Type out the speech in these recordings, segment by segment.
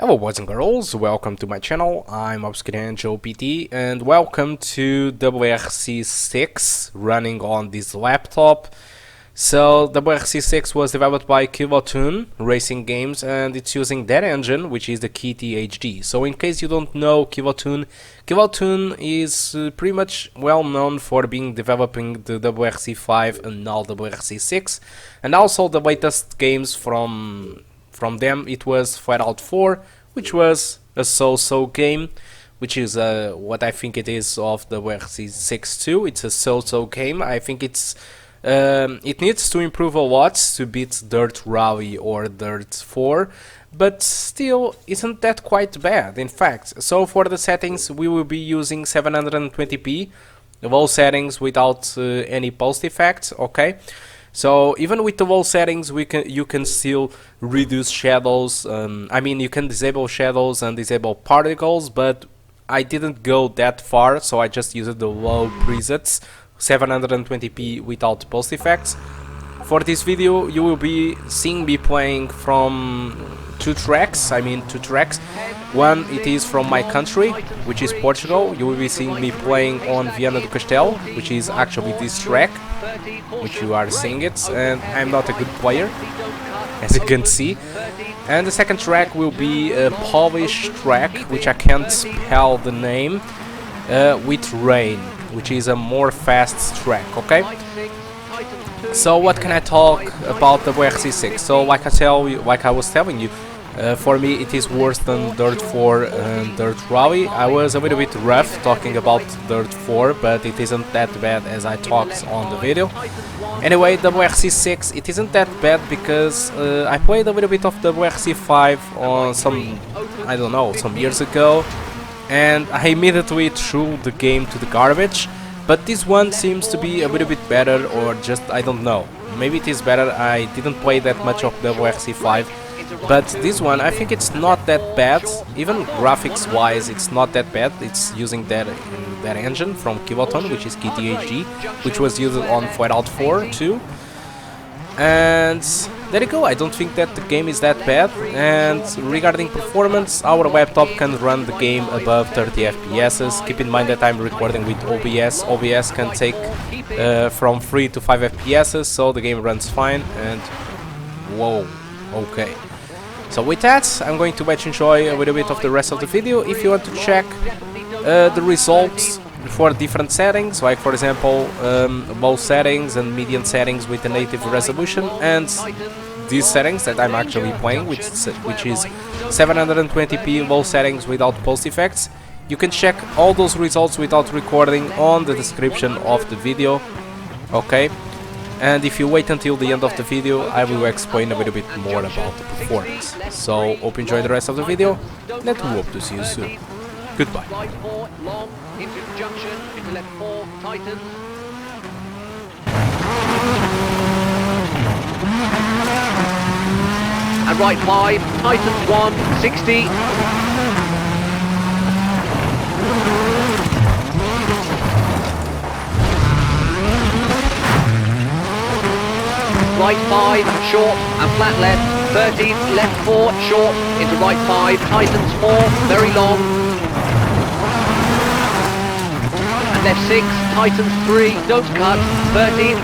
Hello boys and girls, welcome to my channel. I'm Nvida GT and welcome to WRC 6 running on this laptop. So WRC 6 was developed by Kilotoon Racing Games and it's using that engine, which is the KT-HD. So in case you don't know Kilotoon, Kilotoon is pretty much well known for developing the WRC 5 and now WRC 6, and also the latest games from them. It was Fallout 4, which was a so-so game, which is what I think it is of the WRC 6 too. It's a so-so game. I think it needs to improve a lot to beat Dirt Rally or Dirt 4, but still isn't that quite bad, in fact. So for the settings we will be using 720p, low settings without any post effects, okay? So even with the low settings you can still reduce shadows. I mean, you can disable shadows and disable particles, but I didn't go that far, so I just used the low presets, 720p without post effects. For this video you will be seeing me playing from two tracks. One, it is from my country, which is Portugal. You will be seeing me playing on Viana do Castelo, which is actually this track, which you are seeing it, and I'm not a good player, as you can see. And the second track will be a Polish track, which I can't spell the name, with rain, which is a more fast track, okay? So what can I talk about the WRC 6? So like I was telling you, for me it is worse than Dirt 4 and Dirt Rally. I was a little bit rough talking about Dirt 4, but it isn't that bad as I talked on the video. Anyway, WRC 6, it isn't that bad because I played a little bit of WRC 5 on some years ago, and I immediately threw the game to the garbage. But this one seems to be a little bit better, or just, I don't know, maybe it is better. I didn't play that much of WRC 5, but this one I think it's not that bad. Even graphics wise it's not that bad. It's using that engine from Kilotoon, which is KT-HD, which was used on Fallout 4 too. And there you go. I don't think that the game is that bad. And regarding performance, our laptop can run the game above 30 FPS. Keep in mind that I'm recording with OBS. OBS can take from 3 to 5 FPS, so the game runs fine. And whoa, okay. So with that, I'm going to let you enjoy a little bit of the rest of the video. If you want to check the results for different settings, like for example low settings and medium settings with a native resolution, and these settings that I'm actually playing, which is 720p low settings without post effects, you can check all those results without recording on the description of the video, okay? And if you wait until the end of the video, I will explain a little bit more about the performance. So hope you enjoy the rest of the video, and I hope to see you soon. Goodbye. Right 4, long, into the junction, into left 4, tightens. And right 5, tightens 1, 60. Right 5, short and flat left, 13, left 4, short, into right 5, tightens 4, very long. Left 6, tightens 3, don't cut, 13,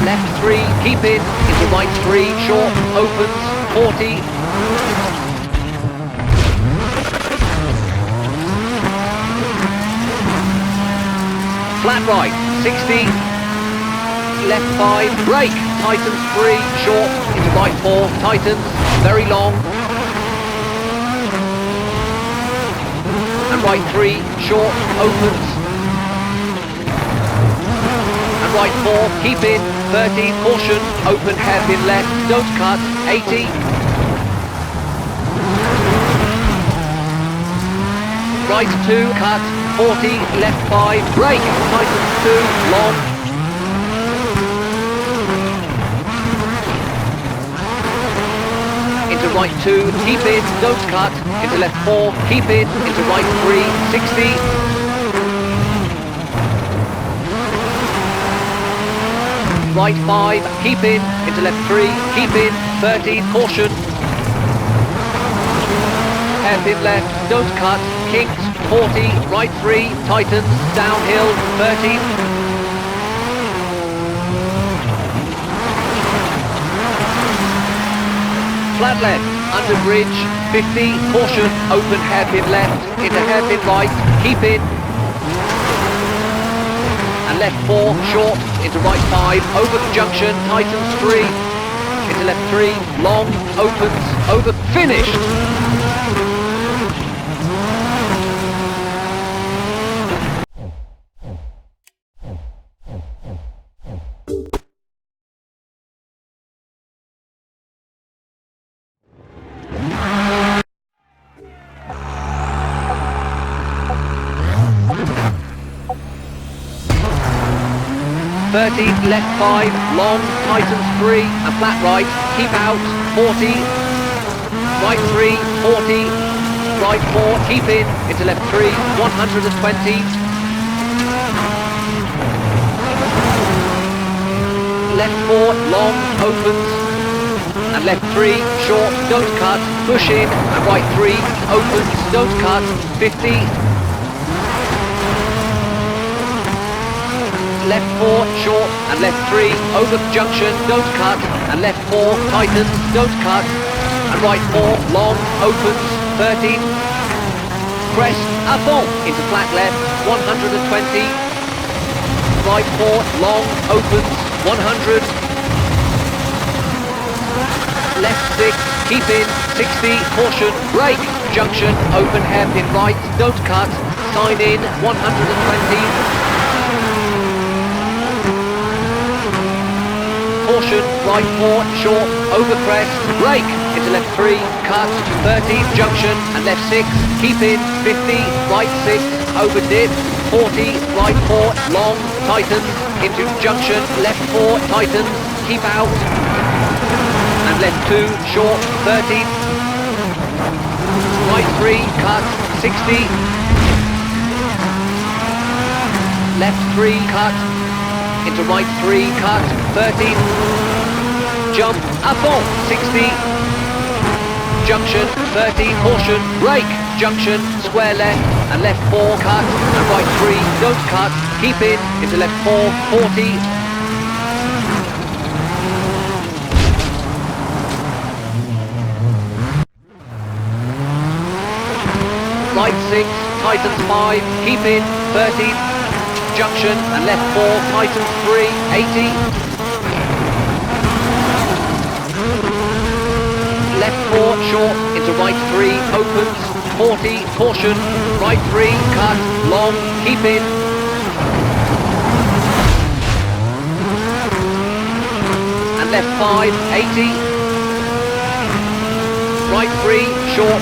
left 3, keep in, into right 3, short, opens, 40. Flat right, 60, left 5, brake, tightens 3, short, into right 4, tightens, very long. And right 3, short, opens. Right 4, keep in, 30, caution, open hairpin left, don't cut, 80. Right 2, cut, 40, left 5, brake, tightens 2, long. Into right 2, keep in, don't cut, into left 4, keep in, into right 3, 60. Right 5, keep in, into left 3, keep in, 30, caution. hairpin left, don't cut, kinks, 40, right 3, tightens, downhill, 30. Flat left, under bridge, 50, caution, open hairpin left, into hairpin right, keep in. And left 4, short, into right 5, over the junction, tightens 3, into left 3, long, opens, over, finished! 30, left 5, long, tightens 3, and flat right, keep out, 40, right 3, 40, right 4, keep in, into left 3, 120, left 4, long, opens, and left 3, short, don't cut, push in, and right 3, opens, don't cut, 50, left 4, short, and left 3, over the junction, don't cut, and left 4, tightens, don't cut, and right 4, long, opens, 30, crest, à fond, into flat left, 120, right 4, long, opens, 100, left 6, keep in, 60, caution, brake, junction, open hairpin right, don't cut, sign in, 120, caution, right 4, short, over crest, brake, into left 3, cut, 30, junction, and left 6, keep in, 50, right 6, over dip, 40, right 4, long, tightens, into junction, left 4, tightens, keep out, and left 2, short, 30, right 3, cut, 60, left 3, cut, into right 3, cut, 30, jump, à fond, 60, junction, 30, caution, brake, junction, square left, and left 4, cut, and right 3, don't cut, keep in, into left 4, 40, right 6, tightens 5, keep in, 30, junction, and left 4, tightens 3, 80, left 4, short, into right 3, opens, 40, caution, right 3, cut, long, keep in, and left 5, 80, right 3, short.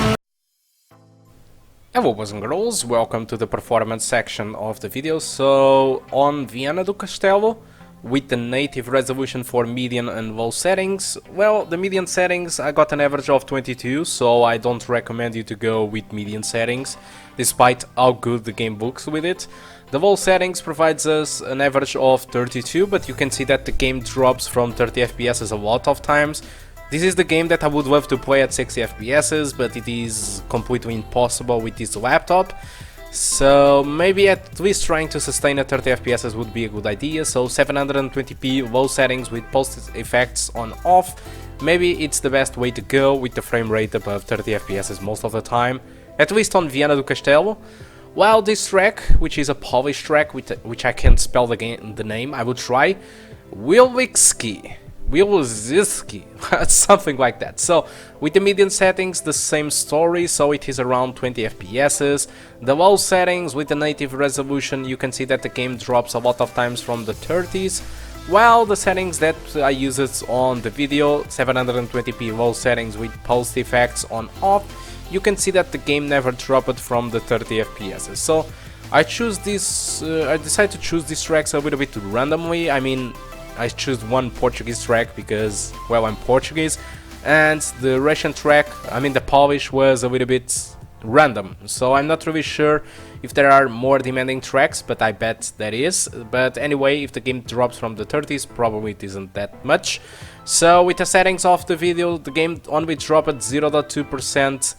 Hello boys and girls, welcome to the performance section of the video. So on Viana do Castelo, with the native resolution for median and low settings, well, the median settings I got an average of 22, so I don't recommend you to go with median settings, despite how good the game looks with it. The low settings provides us an average of 32, but you can see that the game drops from 30 FPS a lot of times. This is the game that I would love to play at 60 FPS, but it is completely impossible with this laptop. So maybe at least trying to sustain at 30 FPS would be a good idea. So 720p low settings with post effects on off, maybe it's the best way to go with the frame rate above 30 FPS most of the time, at least on Viana do Castelo. While this track, which is a Polish track, which I can't spell the name, I will try, Wieliczki, something like that. So with the median settings, the same story, so it is around 20 FPS. The low settings with the native resolution, you can see that the game drops a lot of times from the 30s, while the settings that I use it on the video, 720p low settings with post effects on off, you can see that the game never dropped from the 30 FPS. So I decided to choose these tracks a little bit randomly. I mean, I choose one Portuguese track because, well, I'm Portuguese, and the Russian track, I mean the Polish, was a little bit random, so I'm not really sure if there are more demanding tracks, but I bet there is. But anyway, if the game drops from the 30s, probably it isn't that much. So with the settings of the video, the game only dropped 0.2%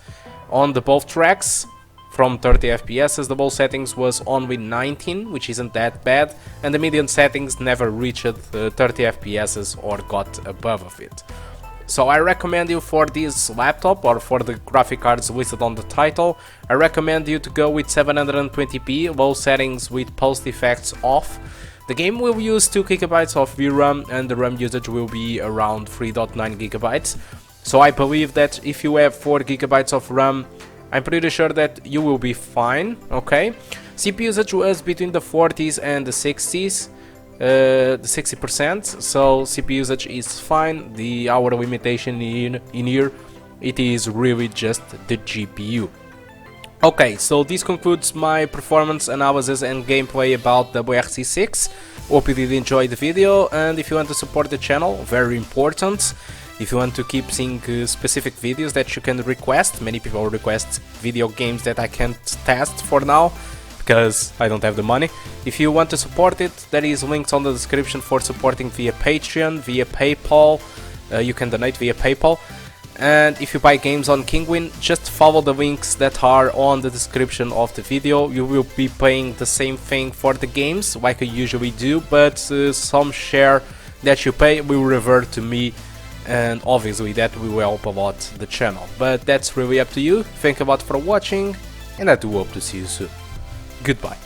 on the both tracks from 30 FPS. The both settings was only 19, which isn't that bad, and the median settings never reached 30 FPS or got above of it. So I recommend you for this laptop, or for the graphic cards listed on the title, I recommend you to go with 720p, low settings with post effects off. The game will use 2 GB of VRAM and the RAM usage will be around 3.9 GB. So I believe that if you have 4 GB of RAM, I'm pretty sure that you will be fine, okay? CPU usage was between the 40s and the 60s. The 60%, so CPU usage is fine. The hour limitation in here, it is really just the GPU. Okay, so this concludes my performance analysis and gameplay about the WRC 6. Hope you did enjoy the video, and if you want to support the channel, very important. If you want to keep seeing specific videos that you can request, many people request video games that I can't test for now, because I don't have the money. If you want to support it, there is links on the description for supporting via Patreon, via PayPal. You can donate via PayPal. And if you buy games on Kinguin, just follow the links that are on the description of the video. You will be paying the same thing for the games, like I usually do, but some share that you pay will revert to me, and obviously that will help a lot the channel. But that's really up to you. Thank you a lot for watching, and I do hope to see you soon. Goodbye.